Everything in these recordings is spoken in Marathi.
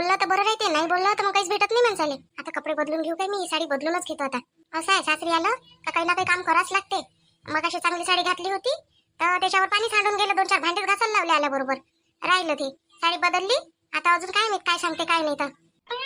बोललं तर बरं राहते, नाही बोललं तर मग काहीच भेटत नाही माणसाले. आता कपडे बदलून घेऊ काय, मी साडी बदलूनच घेतो आता. असं आहे, सासरी आलं का काही ना काही काम करावंच लागते. मग अशी चांगली साडी घातली होती तर त्याच्यावर पाणी सांडून गेलं, 2-4 भांडेच घासायला लावले आल्याबरोबर. राहिलं ते, साडी बदलली. आता अजून काय माहित काय सांगते काय नाही तर.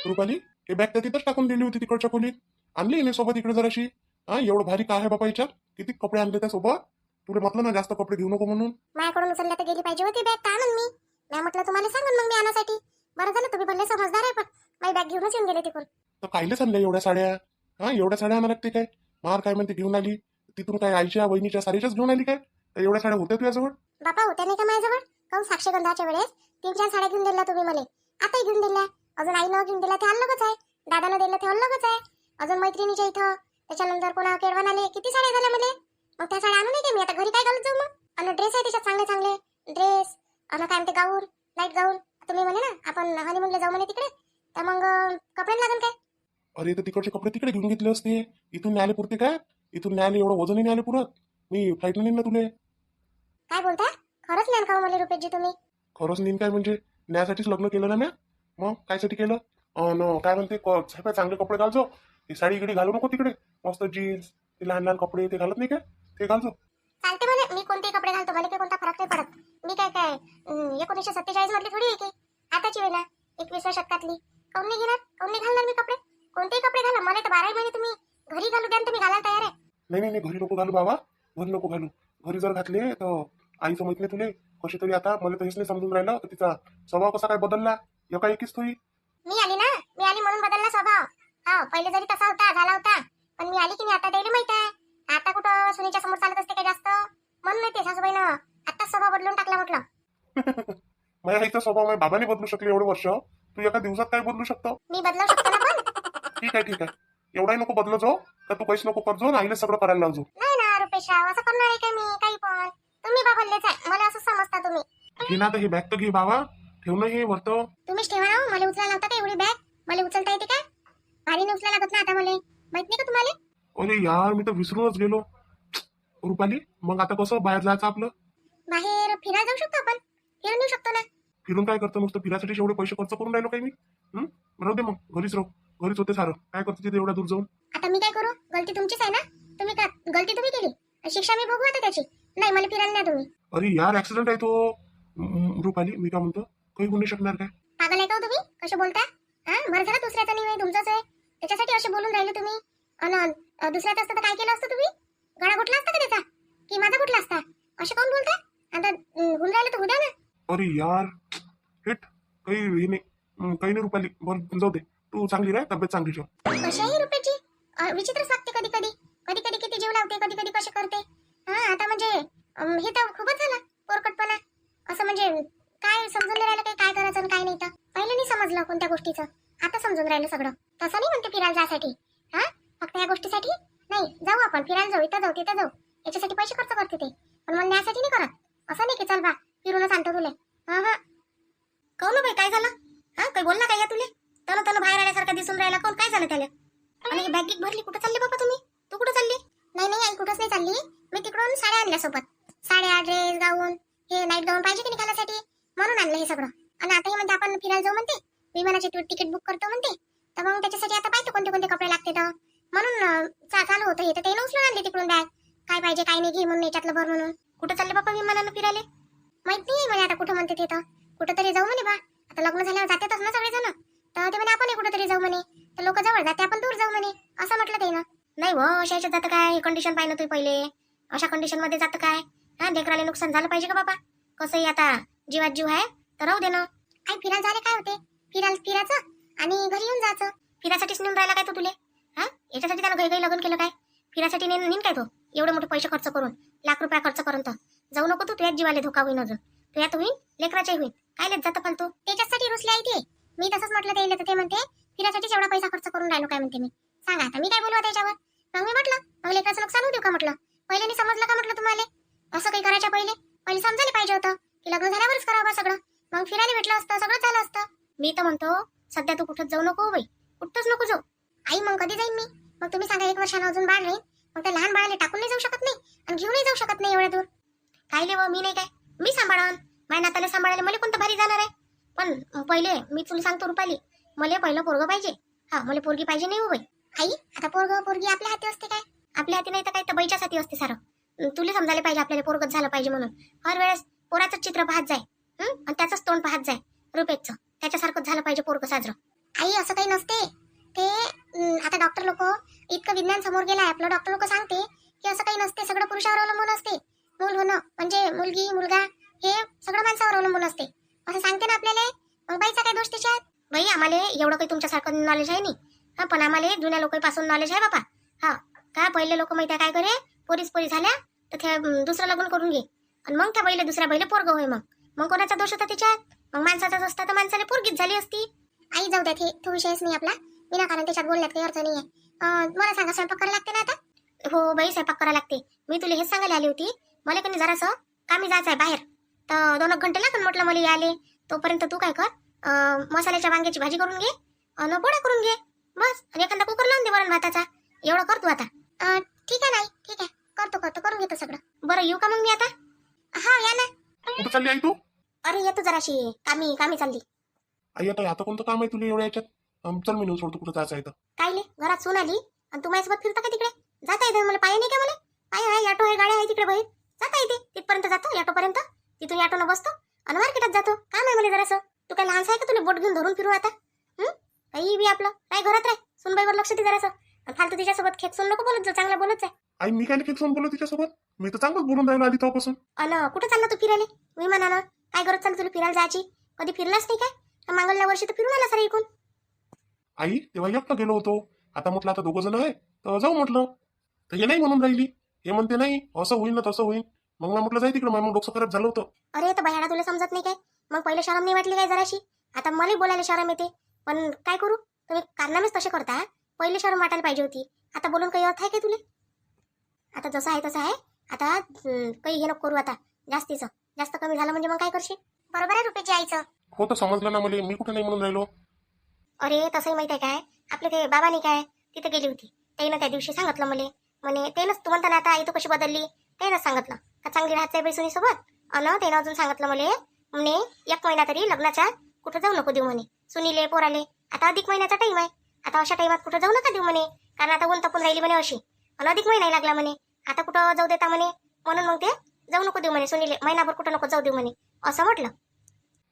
रुपाली, हे बॅग तर तिथंच टाकून दिली होती तिकडच्या खोलीत. आणली नाही सोबत इकडे जराशी? हा, एवढं भारी काय आहे बाबा याच्यात? किती कपडे आणले त्या सोबत? तुला म्हटलं ना जास्त कपडे घेऊ नको म्हणून. माझ्याकडून उचलल्या तर गेली पाहिजे होती बॅग, का आणून मी म्हटलं तुम्हाला सांगून मग मी आणण्यासाठी. बरं झालं तुम्ही भले समजदार आहे, पण माझी बॅग घेऊनच येऊन गेले तिकडून. तर कायले आणल्या एवढ्या साड्या? हा, एवढ्या साड्या आणा लागते काय? मार काय म्हणते घेऊन आली तिथून? काय आईच्या वहिनीच्या साडीच्याच घेऊन आली काय? तर एवढ्या साड्या होत्या तुझ्याजवळ? बापा होत्या नाही का माझ्याजवळ? काऊन साक्षगंधाच्या वेळेस 3-4 साड्या घेऊन दिल्या तुम्ही मला, आताही घेऊन दिल्या. अजून आईनं घेऊन दिल्या ते अलगच आहे, दादानं दिलं ते अलगच आहे. अजून मैत्रिणीच्या इथं, त्याच्यानंतर कोणा केळवण आले, किती साड्या झाल्या मला. मग त्या साड्या आणू नाही का मी? आता घरी काय घालत जाऊ मग? आणि ड्रेस आहे त्याच्यात चांगले चांगले ड्रेस. आणि काय म्हणते गाऊन, लाईट गाऊन. तुम्ही म्हणे ना आपण हनीमूनला जाऊ म्हणे तिकडे, तर मग कपडे लागेल काय? अरे तर तिकडचे कपडे तिकडे घेऊन घेतले असते, इथून न्यायला पुरते काय? इथून न्यायला एवढं वजनही न्यायला पुरत. मी फ्लाईटनं नेईन ना तुले. काय बोलता? खरंच ज्ञान का मला रुपेशजी तुम्ही? खरंच नेईन काय म्हणजे? न्यायासाठीच लग्न केलं ना म्या. मग कायसाठी केलं? काय म्हणते चांगले कपडे घालजो. ही साडी गिडी घालू नको तिकडे. मस्त जीन्स, ते लहान लहान कपडे ते घालत नाही काय? ते घालजो. चालते म्हणे, मी कोणतेही कपडे घालतो, मला काही कोणता फरक नाही पडत. मी काय काय 1947 मधली थोडी आहे की आताची वेळा 21व्या शतकातली. काऊन नाही घेणार, काऊन नाही घालणार मी कपडे? कोणतेही कपडे घाला, मला तर 12 महिने तुम्ही घरी घालू द्या, तुम्ही घालायला तयार आहे. नाही नाही नाही, घरी नको घालू बाबा, घरी नको घालू. घरी जर घातले तर आईचं माहित नाही तुले कशी तरी. आता मला तर हेच नाही समजून राहिलं तर तिचा स्वभाव कसा काय बदलला. एका एकीच तुई. मी आली ना, मी आली म्हणून बदलला स्वभाव. हा, पहिले जरी तसा होता झाला होता, पण मी आली की नाही आता द्यायला माहित आहे. आता कुठं सुनीच्या समोर चालत असते काय जास्त, म्हणून नाही ते सासूबाईनं आत्ताच स्वभाव बदलून टाकला म्हटलं. माझ्या आईचा स्वभाव माझ्या बाबाने बदलू शकले एवढे वर्ष, तू एका दिवसात काय बदलू शकतो? मी बदलू शकतो ना पण. ठीक आहे ठीक आहे, एवढाही नको बदलो जो का तू काहीच नको करजो ना, आईला सगळं करायला लावजो. नाही ना रुपेशराव, असं करणार आहे का मी काही पण? तुम्ही बदललेच आहे, मला असं समजता तुम्ही. घे ना, तर हे बॅग तर घे बाबा, ठेवणं हे वरत. तुम्हीच ठेवा ना, मला उचलायला लावता का एवढी बॅग? मला उचलता येते का? भारी उचलायला लागत ना आता, मला माहित नाही का तुम्हाला? अरे यार, मी तर विसरूनच गेलो. रुपाली, मग आता कसं बाहेर जायचं आपलं? बाहेर फिरायला जाऊ शकतो आपण, फिरून येऊ शकतो ना. फिरून काय करतो? नुसतं फिरायसाठी एवढे पैसे खर्च करून राहिलो काय मी? राहू दे मग, घरीच राहू. घरीच होते सारं. काय करतो तिथे एवढ्या दूर जाऊन? आता मी काय करू? गलती तुमचीच आहे ना. तुम्ही का गलती तुम्ही केली, शिक्षा मी भोगू आता त्याची. नाही, मला फिरायला नाही तुम्ही. अरे यार, ऍक्सिडेंट आहे तो. रुपाली, मी काय म्हणतो, काही होऊ नाही शकणार काय? पागल आहे का हो तुम्ही? कसे बोलता? हा, बरं झालं दुसऱ्याचा नाही तुमचाच आहे, त्याच्यासाठी असे बोलून राहिले तुम्ही. अन दुसऱ्याचं असतं तर काय केलं असतं तुम्ही? गळा घोटला असता का त्याचा, की माझा घोटला असता? असे कोण बोलता? आता होऊन राहिलं तर उद्या ना. अरे यार, हेट काही हे नाही. काही नाही रुपाली, बरं जाऊ दे. तू चांगली राह, तब्येत चांगली ठेव. कशी आहे रुपेशजी? विचित्रच वागते कधी कधी. कधी कधी किती जीव लावते, कधी कधी कसे करते. हा, आता म्हणजे हे तर खूपच झालं पोरकटपणा. असं म्हणजे काय समजून नाही राहिलं काय करायचं आणि काय नाही. तर पहिले नाही समजलं कोणत्या गोष्टीचं, आता समजून राहिलं सगळं. तसं नाही म्हणते फिरायला जासाठी, हा फक्त या गोष्टीसाठी नाही. जाऊ आपण फिरायला, जाऊ इथं जाऊ तिथं जाऊ, याच्यासाठी पैसे खर्च करते ते, पण मला न्यासाठी नाही करत. असं नाही की चल बा फिरूनच आणतो तुले. हा हा, कहू ना बाई काय झालं? हा, काही बोल ना काय तुले? तनु बाहेर आल्यासारखं दिसून राहिला, कोण काय झालं त्याला? आणि ही बॅग भरली, कुठं चालली बाबा तुम्ही? तू कुठं चालली? नाही नाही आई, कुठंच नाही चालली. मी तिकडून साड्या आणल्या सोबत. साड्या, ड्रेस, गाऊन, हे नाईट गाऊन पाहिजे की नाही घालायसाठी, म्हणून आणलं हे सगळं. आणि आता हे म्हणते आपण फिरायला जाऊ म्हणते, विमानाची तिकीट बुक करतो म्हणते. तर मग त्याच्यासाठी आता पाहतो कोणते कोणते कपडे लागते. तर म्हणून चालू होतं हे, तर ते उचलून आणले तिकडून बॅग. काय पाहिजे काय नाही घे म्हणून याच्यातलं भर म्हणून. कुठं चालले बाबा विमानानं फिरायला? माहित नाही म्हणे आता कुठं म्हणते ते. तर कुठं तरी जाऊ म्हणे बा. आता लग्न झाल्यावर जातातच ना सगळेजण, तर ते म्हणे आपण कुठेतरी जाऊ म्हणे. तर लोक जवळ जाते, आपण दूर जाऊ म्हणे, असं म्हटलं ते ना. नाही हो, अशा याच्यात जातं काय? कंडिशन पाहिलं तुम्ही पहिले, अशा कंडिशन मध्ये जातं काय? हा, लेकराला नुकसान झालं पाहिजे का बाबा? कसंही आता जीवात जीव आहे तर राहू दे ना. आई फिरायला झाले काय होते? फिरायचं आणि घरी येऊन जायचं. फिरायसाठीच नेऊन राहिला काय तो तुले? हा, याच्यासाठी त्यानं घरी लग्न केलं काय? फिरायसाठी नेईन काय तो? एवढे मोठे पैसे खर्च करून, लाख रुपये खर्च करून तर जाऊ नको तू. तुझ्याच जीवाला धोका होईन, अजून तुझ्यात होईल, लेकराच्या होईल. काय लेत जातं फालतू? त्याच्यासाठी रुसले आहे ते. मी तसंच म्हटलं त्याला, तर ते म्हणते फिरायसाठीच एवढा पैसा खर्च करून राहिलो काय म्हणते. मी सांगा आता मी काय बोलू त्याच्यावर? मग मी म्हटलं मग लेकराचं नुकसान होऊ देऊ का म्हटलं. पहिले नाही समजलं का म्हटलं तुम्हाला? असं काही करायच्या पहिले समजायला पाहिजे होतं की लग्न झाल्यावरच करावं सगळं. मग फिरायला भेटलं असतं, सगळं झालं असतं. मी तर म्हणतो सध्या तू कुठंच जाऊ नको बाई, कुठंच नको जाऊ. आई मग कधी जाईन मी? मग तुम्ही सांगा, 1 वर्षानं अजून बाळ राहील, मग त्या लहान बाळाला टाकून नाही जाऊ शकत नाही आणि घेऊनही जाऊ शकत नाही एवढ्या दूर. काय ले मी नाही काय, मी सांभाळन. माझ्या नाताला सांभाळायला मला कोणतं भारी जाणार आहे? पण पहिले मी तुला सांगतो रुपाली, मला पहिलं पोरगं पाहिजे. हा, मला पोरगी पाहिजे नाही हो बाई. आई, आता पोरगी आपल्या हाती असते काय? आपल्या हाती नाही तर काय, तर बाईच्याच हाती असते सारं. तुला समजायला पाहिजे आपल्याला पोरगत झालं पाहिजे म्हणून. हर वेळेस पोराचं चित्र पाहत जाय, आणि त्याचंच तोंड पाहत जाय रुपेशचं. त्याच्यासारखंच झालं पाहिजे पोरगं साजरं. आई, असं काही नसते ते. आता डॉक्टर लोक इतकं विज्ञान समोर गेलं आहे आपलं, डॉक्टर लोक सांगते की असं काही नसते, सगळं पुरुषावर अवलंबून असते. मूल होणं म्हणजे मुलगी मुलगा हे सगळं माणसावर अवलंबून असते, असं सांगते ना आपल्याला. मग बाईचा काय दोष त्याच्यात? बाई, आम्हाला एवढं काही तुमच्यासारखं नॉलेज आहे नाही. हा, पण आम्हाला जुन्या लोकांपासून नॉलेज आहे बापा. हा, का पहिले लोक माहिती काय करे, पोरी झाल्या तर त्या दुसरं लग्न करून घे, आणि मग त्या बाईला दुसऱ्या बाईला पोरगं होय. मग कोणाचा दोष होता त्याच्यात? मग माणसाचाच असता तर माणसाला पोरगीच झाली असती. आई, जाऊ द्या, तो विषयच नाही आपला. विनाकारण त्याच्यात बोलण्यात काही अर्थ नाही आहे. मला सांगा, स्वयंपाक करायला लागते ना आता? हो बाई, स्वयंपाक करायला लागते. मी तुला हेच सांगायला आली होती, मला कधी जरासं कामी जायचं आहे बाहेर, तर 2 घंटे लागून म्हटलं मला यायले. तोपर्यंत तू काय कर, मसाल्याच्या वांग्याची भाजी करून घे आणि पोळ्या करून घे बस, आणि एखादा कुकर लावून दे वरण भाताचा. एवढं कर तू आता. ठीक आहे नाही, ठीक आहे, करतो करून घेतो सगळं. बरं, येऊ का मग मी आता? हा, या ना. कुठं चालली आई तू? अरे, येतो जराशी कामी चालली. आई आता कोणतं काम आहे तुला एवढ्या याच्यात? चल मी नेऊन सोडतो, कुठं जायचं आहे तर. कायले घरात सून आली आणि तू माझ्यासोबत फिरता का तिकडे? जाता येते मला, पाय नाही का? मला पाय आहे, ऑटो आहे, गाड्या आहे तिकडे बाहेर. जाता येते तिथपर्यंत, जातो ऑटोपर्यंत, तिथून ऑटोनं बसतो आणि मार्केटात जातो. काम आहे मला जरासं. तू काय लहानसा आहे का तुला बोट घेऊन धरून फिरू आता? काही बी आपलं काय घरात राह, सुनबाईवर लक्ष दे जरासं. फालतू तिच्यासोबत खेकसून नको बोलत जा, चांगलं बोलत जाय. आई, मी काय खेकसून बोललो तिच्यासोबत? मी तर चांगलंच बोलून राहिलो आधी तेव्हापासून. कुठं चालला तू फिरायला विमानानं? काय गरज चालली तुला फिरायला जायची? कधी फिरलाच नाही काय? मागल्या वर्षी तर फिरून आला सर इकून. आई, तेव्हा एकटा गेलो होतो. आता म्हटलं आता 2 जण आहे तर जाऊ म्हटलं, तर हे नाही म्हणून राहिली. हे म्हणते नाही, असं होईल ना तसं होईल. मग मी म्हटलं जाय तिकडे, मग डोकं खराब झालं होतं. अरे, तर बाहेर तुला समजत नाही काय? मग पहिले शरम नाही वाटली काय जराशी? आता मला बोलायला शरम येते, पण काय करू, तुम्ही कारनामेच तसे करता. पहिले शरम वाटायला पाहिजे होती. आता बोलून काही अर्थ आहे काय तुला? आता जसं आहे तसं आहे. आता काही हे नको करू. आता जास्त कमी झालं म्हणजे मग काय करशील? बरोबर आहे रुपेची आईचं. हो, तर समजलं ना मला, मी कुठे नाही म्हणून राहिलो. अरे, तसंही माहित आहे काय, आपले ते बाबानी काय तिथे गेली होती, त्यानं त्या दिवशी सांगितलं मला. म्हणे तेनच तू म्हणता ना आता आई तू कशी बदलली, त्यानंच सांगितलं का चांगली राहायचं आहे सुनी सोबत. त्यानं अजून सांगितलं मला, म्हणे 1 महिना तरी लग्नाच्या कुठं जाऊ नको देऊ म्हणे सुनीले पोराले. आता अधिक महिन्याचा टाइम आहे, आता अशा टाइमात कुठं जाऊ नका देऊ म्हणे, कारण आता ऊन तपून राहिली म्हणे अशी, आणि अधिक महिना लागला म्हणे, आता कुठं जाऊ देता म्हणे. म्हणून मग ते जाऊ नको देऊ म्हणे सुनीले, महिनाभर कुठं नको जाऊ देऊ म्हणे, असं म्हटलं.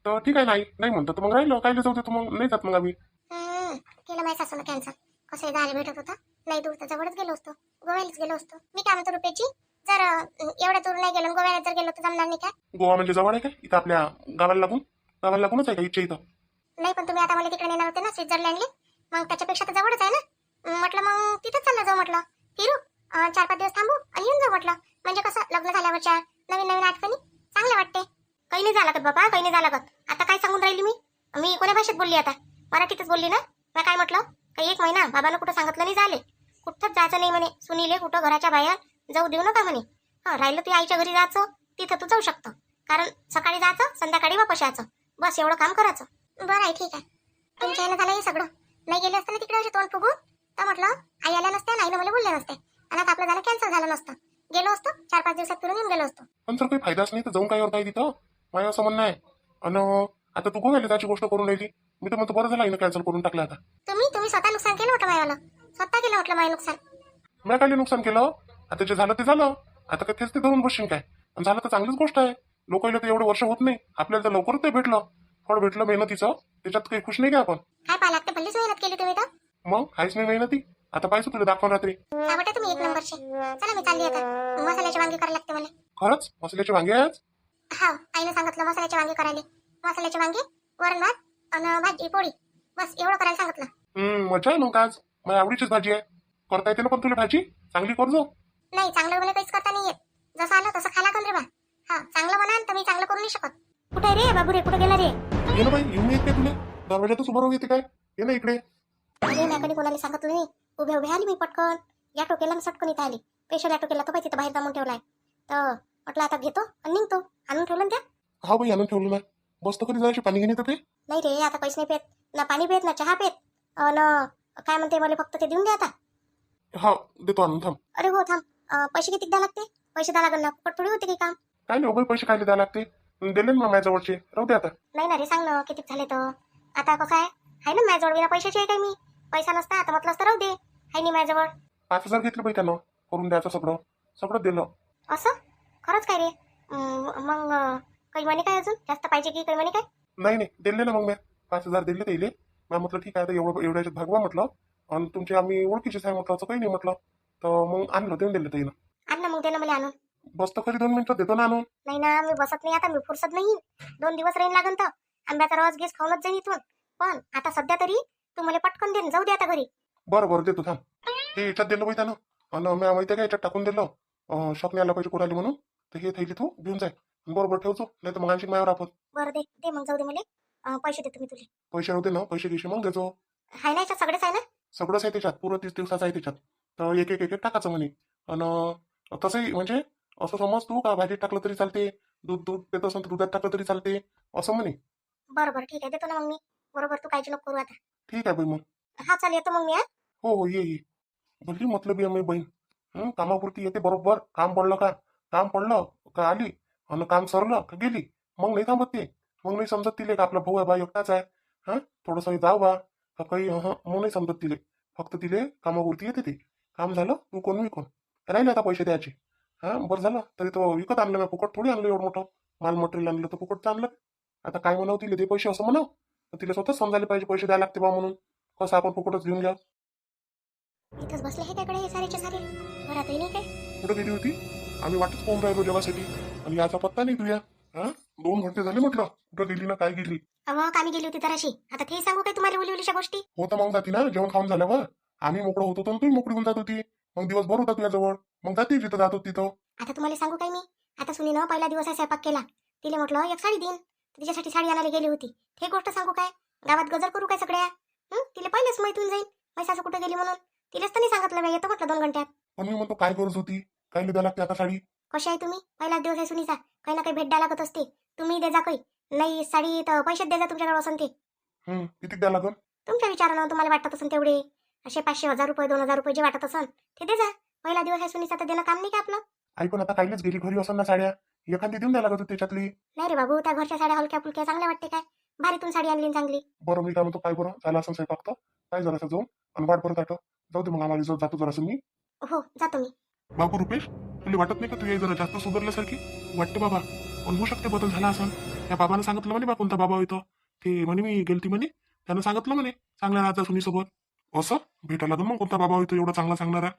तर ठीक आहे, नाही म्हणतो तर मग राहिलो, काय जाऊ देतो मग, नाही जात मग आम्ही. केलं माझ्या सासून कॅन्सल. कसं जायला भेटत होतं, नाही दूर तर जवळच गेलो असतो, गोव्यालाच गेलो असतो. मी काय म्हणतो रुपयाची, जर एवढ्या दूर नाही गेलो, गोव्याला जर गेलो तर जमणार नाही काय? गोवा म्हणजे जवळ आहे काय? इथं आपल्या गावाला लागूनच आहे का इच्छा इथं? नाही, पण तुम्ही आता मला तिकडे नेणार होते ना स्वित्झर्लंडले, मग त्याच्यापेक्षा तर जवळच आहे ना. म्हटलं मग तिथंच चाललं जाऊ, म्हटलं फिरू, 4-5 दिवस थांबू आणि येऊन जाऊ म्हटलं. म्हणजे कसं लग्न झाल्यावरच्या नवीन आठवणी चांगलं वाटते. काही नाही झालं का बाबा, काही नाही झालं का? आता काय सांगून राहिली मी कोण्या भाषेत बोलली? आता मराठीतच बोलली ना. मी काय म्हटलं, काही 1 महिना बाबानं कुठं सांगितलं नाही झाले, कुठंच जायचं नाही म्हणे सुनीले, कुठं घराच्या बाहेर जाऊ देऊ नका म्हणे. राहिलं तू आईच्या घरी जायचं, तिथं तू जाऊ शकतो, कारण सकाळी जायचं संध्याकाळी वापस यायचं, बस एवढं काम करायचं. बरं आहे, ठीक आहे. तुमच्या यानं झालं हे सगळं. नाही गेले असतं ना तिकडे असे तोंड फुगून, तर म्हटलं आई आल्या नसते, आईनं मला बोलले नसते, आणि आता आपलं झालं कॅन्सल झालं नसतं. गेलो असतो 4-5 दिवसात फिरून येऊन गेलो असतो. पण सर काही फायदाच नाही तर जाऊन काय करता तिथं, माझं असं म्हणणं आहे. आणि आता तू गोव्याला त्याची गोष्ट करून राहिली, मी तर म्हणतो बरं झालं आईनं कॅन्सल करून टाकलं. आता तुम्ही स्वतः नुकसान केलं म्हटलं मायाला, स्वतः केलं म्हटलं माझं नुकसान. मी काय नुकसान केलं? आता जे झालं ते झालं, आता काय तेच ते धरून बसशील काय? आणि झालं तर चांगलीच गोष्ट आहे. लोकांना तर एवढे वर्ष होत नाही, आपल्याला तर लवकरच ते भेटलं, फळ भेटलं मेहनतीचं, त्याच्यात काही खुश नाही का आपण? काय पाहिलं लागते, भल्लीच मेहनत केली तुम्ही तर. मग काहीच नाही मेहनती. आता पाहिजे तुला दाखवा रात्री. आवडते तुम्ही 1 नंबरचे. चला मी चालली आता, मसाल्याची वांगी करायला लागते मला. खरंच मसाल्याचे वांगे आहेत? हा, आईनं सांगितलं मसाल्याची वांगी करायला. मसाल्याची वांगी, वरण भात आणि भाजी पोळी, बस एवढं करायला सांगितलं. मजा आहे मग आज. माझ्या आवडीचीच भाजी आहे. करता येते ना पण तुला भाजी चांगली करजो. नाही, चांगलं मला काहीच करता नाही येत, जसं आलं तसं खाला कन रे बा. हा, चांगलं म्हणाल तर मी चांगलं करू नाही शकत. कुठे रे बाबू रे, कुठे गेला रे? ये ना बाई, येऊन येत काय तुला? दरवाजातच उभं राहू येते काय? ये ना इकडे. अरे मॅकडे कोणाला सांगितलं नाही, उभे आली मी पटकन. ऑटो केला मी सटकन इथं आली. स्पेशल ऑटो केला तो पाहिजे तिथं बाहेर जमून ठेवलाय, तर म्हटलं आता घेतो आणि निघतो. आणून ठेवलं ना त्या. हा बाई, आणून ठेवलं ना. बसतो कधी जायचे पाणी घेणे तर ते? नाही रे, आता पैसे नाही पेत ना, पाणी पेत ना चहा पेत, न काय म्हणते मला फक्त ते देऊन द्या आता. हा, देतो आणून, थांब. अरे हो थांब. पैसे किती द्या लागते? पैसे द्या लागेल ना, फुकट थोडी होते काही काम. काय नाही बाई, पैसे खायला द्यायला लागते. दिले ना माझ्याजवळचे, राहू दे आता. नाही ना रे, सांग ना किती झाले तर. आता कसं आहे ना माझ्याजवळ विना पैशाची आहे काय मी. पैसा नसता आता म्हटलं असतं राहू दे, आहे नाही माझ्याजवळ. 5,000 घेतले बाई त्यानं करून द्यायचं सगळं, सगळं दिलं. असं खरंच काय रे? मग काही म्हणे काय अजून जास्त पाहिजे की काही म्हणे काय? नाही नाही दिले ना मग मी 5,000 दिले त्याले. मी म्हटलं ठीक आहे आता एवढ्याच्यात भागवा म्हटलं, आणि तुमचे आम्ही ओळखीचेच आहे म्हटलं, असं काही नाही म्हटलं. तर मग आणलं, देऊन दिलं त्यानं. आण ना मग दे ना मला आणून. बसतो खरी 2 मिनिटं, देतो ना आणून. नाही ना, मी बसत नाही आता, मी फुरसत नाही. 2 दिवस राहीन लागन तर आंब्याचा रस घेस खाऊनच जाईन इथून. पण आता सध्या तरी तू मला पटकन दे, जाऊ दे आता घरी. बरं बरं देतो थांब. हे याच्यात दिलं बाई त्यानं, आणि मी माहिती आहे का याच्यात टाकून दिलं, शॉकने आला पाहिजे कोणाला म्हणून. तर हे थैली तू घेऊन जाय, बरोबर ठेवतो, नाही तर मग आणखी मायावर आपण. बरं दे दे मग, जाऊ दे मला. पैसे देतो मी तुले. पैसे होते ना, पैसे घेशी मग देतो. हाय ना याच्यात सगळेच आहे ना? सगळंच आहे त्याच्यात, पुरं 30 दिवसाचं आहे त्याच्यात. तर एक एक एक एक टाकायचं म्हणे. आणि तसंही म्हणजे असं समज तू का भाजीत टाकलं तरी चालते, दूध दूध देत असेल तर दुधात टाकलं तरी चालते, असं म्हणे. बरं बरं ठीक आहे, देतो ना मग मी. बरोबर, तू काळजी नको करू आता. ठीक आहे बाई मग. हा चाल, येतो मग मी. हो हो ये. भली मतलब आहे बहीण. कामापुरती येते बरोबर. काम पडलं का आली, आणि काम सरलं का गेली. मग नाही थांबत ते. मग नाही समजत तिले का आपला भाऊ आहे बा, एकटाच आहे. थोडंसं जाऊ बा का काही, मग नाही समजत तिले. फक्त तिले कामापुरती येते ते. काम झालं तू कोण मी कोण, राहिले आता पैसे द्यायचे. बरं झालं तरी तो विकत आणलं मी, फुकट थोडी आणलं एवढं मोठं माल मटेरियल आणलं तर फुकटचं आणलं. आता काय म्हणावं तिले ते पैसे असं म्हणावं, तर तिला स्वतःच समजायला पाहिजे पैसे द्यायला लागते बा म्हणून. कसं आपण फुकटच घेऊन घ्या. इथंच बसले हे त्याकडे, हे सारेचे सारे घरातही नाही काय. कुठं गेली होती? आम्ही वाटच पाहून राहिलो जेवासाठी, आणि याचा पत्ता नाही तुझ्या. 2 घंटे झाले म्हटलं, कुठं गेली ना काय गेली. अहो कामी गेली होती जराशी. आता ते सांगू काय तुम्हाला उलीच्या गोष्टी? हो तर मग जाती ना, जेवण खाऊन झाल्यावर. आम्ही मोकळं होतो तर तुम्ही मोकळी होऊन जात होती. मग दिवसभर होता तुझ्याजवळ, मग जाती जिथं जात होती तिथं. आता तुम्हाला सांगू काय मी? आता सुनीनं पहिला दिवस आहे स्वयंपाक केला. तिला म्हटलं एक साडी देईन, तिच्यासाठी साडी आणायला गेली होती. हे गोष्ट सांगू काय? गावात गजर करू काय सगळ्या? तिला पहिलेच माहित होऊन जाईल माझी सासू कुठे गेली म्हणून. तिलाच तर नाही सांगितलं, मी येतो म्हटलं 2 घंट्यात. पण मी म्हणतो काय गरज होती, काय द्यायला लागते आता साडी. कशी आहे तुम्ही? पहिलाच दिवस आहे सुनीचा, काही ना काही भेट द्यायला लागत असते. तुम्ही दे जा काही. नाही साडी तर पैसेच दे जा तुमच्याकडे असन ते. किती द्यायला लागल? तुमच्या विचारानं तुम्हाला वाटत असेल तेवढे, असे 500 1000 रुपये 2000 रुपये जे वाटत असेल ते दे जा. पहिला दिवस आहे सुनीचा तर देणं काम नाही का आपलं? आई पण आता काहीच गेली घरी असन ना साड्या, एखादी देऊन द्यायला लागत होती त्याच्यातली. नाही रे बाबू, त्या घरच्या साड्या हलक्या फुलक्या चांगल्या वाटते काय? भारीतून साडी आणली ना चांगली. बरं मी काय म्हणतो, काय बरं झालं असं स्वयंपाक तर काय जरासं जाऊन आणि वाट बरं ताटं. जाऊ दे मग, आम्हाला जातो जरासं मी. हो जातो मी. बाबू रुपेश, तुला वाटत नाही का तू जरा जास्त सुधारल्यासारखी वाटते बाबा? पण होऊ शकते बदल झाला असन. त्या बाबानं सांगितलं म्हणे बा, कोणता बाबा होता ते म्हणे, मी गेलती म्हणे, त्यानं सांगितलं म्हणे चांगल्या राहता सुनीसोबत. असं भेटायला लागेल मग कोणता बाबा होतो एवढा चांगला सांगणारा.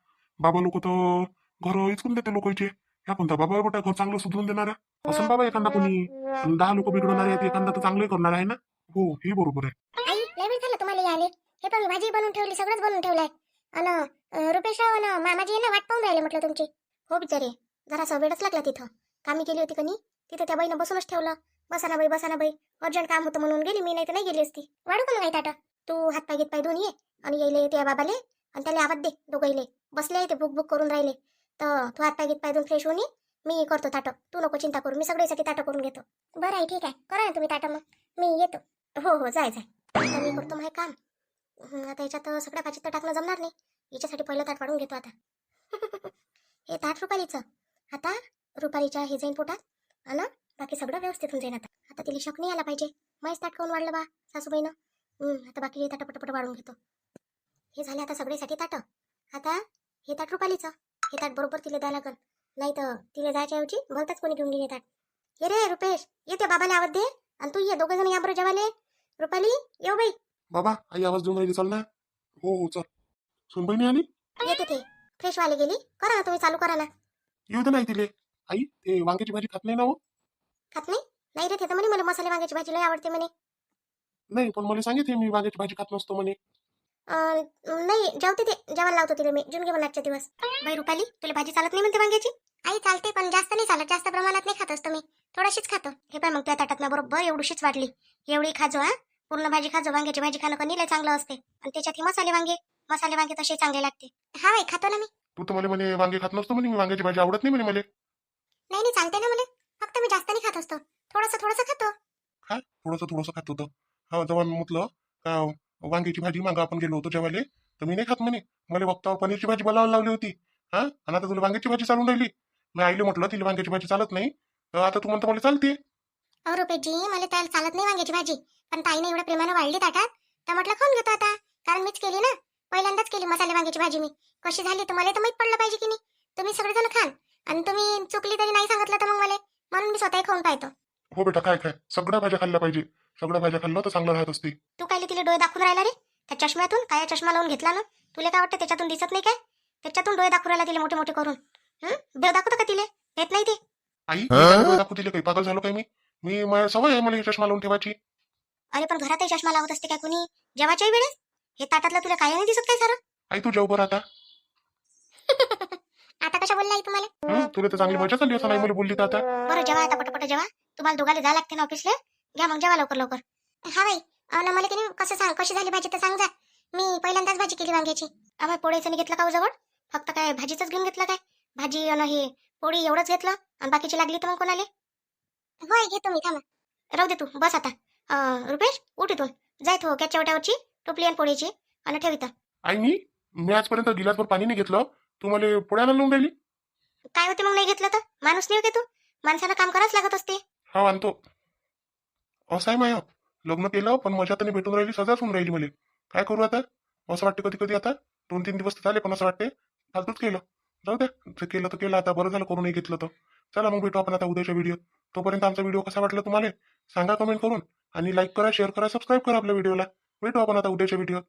बाबा लोक तर घर इचकून देते लोकांचे. ह्या कोणता बाबा बेटा घर चांगलं सुधरून देणारा असं बाबा एखादा कोणी. 10 लोक बिघडवणारे आहेत, एखादा तर चांगलं करणार आहे ना. हो हे बरोबर आहे. आई लय वेळ झालं तुम्हाला आले. हे पण भाजी बनवून ठेवली, सगळंच बनवून ठेवलंय. अन रुपेशराव अन मामाजी ना वाट पाहून राहिले म्हटलं तुमची. हो बिचारे, जरासा वेळच लागला तिथं. कामी गेली होती कनी, तिथं त्या बाईनं बसूनच ठेवलं. बसा ना बाई अर्जंट काम होतं म्हणून गेली मी, नाही तर नाही गेली असती. वाढू का मग ताटा? तू हातपाय घेत पाय धुवून ये, आणि येईले त्या बाबाले आणि त्याला आवाज दे. दोघंले बसले ते भूक करून राहिले. तर तू हातपाय घेत पाय धुवून फ्रेश होऊन ये, मी करतो ताटं. तू नको चिंता करू, मी सगळ्यासाठी ताटं करून घेतो. बरं आहे, ठीक आहे, करा ना तुम्ही ताटं, मग मी येतो. हो हो जाय. आता मी करतो माझे काम. आता याच्यात सगळ्या भाजीत तर टाकणं जमणार नाही. याच्यासाठी पहिलं ताट वाढून घेतो आता. हे ताट रुपालीचं. आता रुपालीच्या हे जाईन पोटात, आणि बाकी सगळं व्यवस्थित होऊन जाईन. आता तिला शक नाही आला पाहिजे. मैच ताट खाऊन वाढलं बा सासूबाईनं. आता बाकी हे ताट पटपट वाढून घेतो. हे झाले आता सगळ्यासाठी ताटं. आता हे ताट रुपालीचं. हे ताट बरोबर तिला द्यायला लागल, नाही तर तिला जायच्या ऐवजी भलताच कोणी घेऊन गेले ताट. हे रे रुपेश, ये त्या बाबाला आवाज दे, आणि तू ये, दोघं जण या बरं जेवाले. रुपाली येऊ बाई. बाबा आई आवाज देऊन राहिली, चल ना. हो हो चल. सुनबाईनी आली. येते ते फ्रेश वाले गेली. करा ना तुम्ही, चालू करा ना. येऊ दे नाही तिले. आई ते वांग्याची भाजी खात नाही ना? हो खात नाही? नाही रे, ते तर म्हणे मला मसाले वांग्याची भाजी लय आवडते म्हणे. नाही, पण मला सांगितले मी वांग्याची भाजी खात नसतो म्हणे. नाही जेवते ते, जेवण लावतो तिला मी जून घेऊन आजच्या दिवस. बाई रुपाली, तुला भाजी चालत नाही म्हणते वांग्याची? आई चालते, पण जास्त नाही चालत, जास्त प्रमाणात नाही खात असतो मी, थोडीशीच खातो. हे पाय मग त्या ताटात ना बरोबर एवढीशीच वाढली. एवढी खाजो. पूर्ण भाजी खाजो. वांग्याची भाजी खाणं कधी लय चांगलं असते, आणि त्याच्यात मसाले वांगे तसे चांगले लागते. हा बाई खातो ना मी. तू तर मला म्हणे वांगे खात नसतो म्हणे, मी वांग्याची भाजी आवडत नाही म्हणे मला. नाही चालते ना मला, फक्त मी जास्त नाही खात असतो, थोडंसं खातो. काय थोडंसं खात होतं? जेव्हा मी म्हटलं का वांग्याची भाजी मागा आपण गेलो होतो जेवायला, तर मी नाही खात म्हणे. मला फक्त पनीरची भाजी बनवायला लावली होती. आणि आता तुला वांग्याची भाजी चालून राहिली. मी आईले म्हटलं तिला वांग्याची भाजी चालत नाही, तर आता तू म्हणतो मला चालते. अहो रुपेशजी, मला त्याला चालत नाही वांग्याची भाजी, पण ताईने एवढ्या प्रेमानं वाढली ताटात तर म्हटलं खाऊन घेतो आता, कारण मीच केली ना. पहिल्यांदाच केली मसाले वांग्याची भाजी मी. कशी झाली तर मला तर माहित पडलं पाहिजे की नाही. तुम्ही सगळेजण खाल, आणि तुम्ही चुकली तरी नाही सांगितलं तर मग मला, म्हणून मी स्वतःही खाऊन पाहतो. हो बेटा, काय सगळ्या भाज्या खाल्ल्या पाहिजे. सगळ्या भाज्या खाल्लं तर चांगलं राहत असते. तू काय तिला डोळे दाखवून राहिला रे त्या चष्म्यातून? काय चष्मा लावून घेतला ना? तुला काय वाटतं त्याच्यातून दिसत नाही काय? त्याच्यातून डोळे दाखवून राहिला तिला मोठे मोठे करून. देव दाखवतो का तिले? येत नाही ते. आई मी काय डोळे दाखवू दिले? काही पागल झालो काय मी माझ्या सवय आहे मला हे चष्मा लावून ठेवायची. अरे पण घरातही चष्मा लावत असते काय कोणी जेवाच्याही वेळेस? हे ताटातलं तुला काय नाही दिसत काय सारं? आई तू जेव बरं आता. आता कशा बोलला आई तुम्हाला? तुला तर चांगली मजा चालली असं नाही मला बोलली तर आता. बरं जेवा आता, पटपट जेवा. तुम्हाला दोघाला जा लागते ना ऑफिसला. घ्या मग जेवा लवकर लवकर. हा बाई, ना मला की नाही कसं सांग, कशी झाली भाजी तर सांग जा. मी पहिल्यांदाच भाजी केली वांग्याची. अबे पोळीचं नाही घेतलं का जवळ? फक्त काय भाजीचंच घेऊन घेतलं काय? भाजी आणि हे पोळी एवढंच घेतलं, आणि बाकीची लागली तर मग कोणाले? होय घेतो मी, थांबा. राहू दे तू बस आता. रुपेश उठ इथून, जाय तू कॅचच्या वाट्यावरची टोपली आणि पोळीची आणि ठेव इथं. आई मी आजपर्यंत गिलासभर पाणी नाही घेतलं, तू मला पोळ्याला लावून राहिली. काय होते मग नाही घेतलं तर? माणूस नाही होते तू? माणसाला काम करावंच लागत असते. हा आणतो. असं आहे माया, लग्न केलं पण मजा तर नाही भेटून राहिली, सजाच होऊन राहिली मला. काय करू आता? असं वाटते कधी कधी आता 2-3 दिवस तर झाले, पण असं वाटते फालतूच केलं. जाऊ द्या, जे केलं तर केलं, आता बरं झालं करून नाही घेतलं तर. चला मग भेटू आपण आता उद्याच्या व्हिडिओ. तोपर्यंत आमचा व्हिडिओ कसा वाटला तुम्हाला सांगा कमेंट करून, आणि लाईक करा, शेअर करा, सबस्क्राईब करा आपल्या व्हिडिओला. भेटू आपण आता उद्याच्या व्हिडिओ.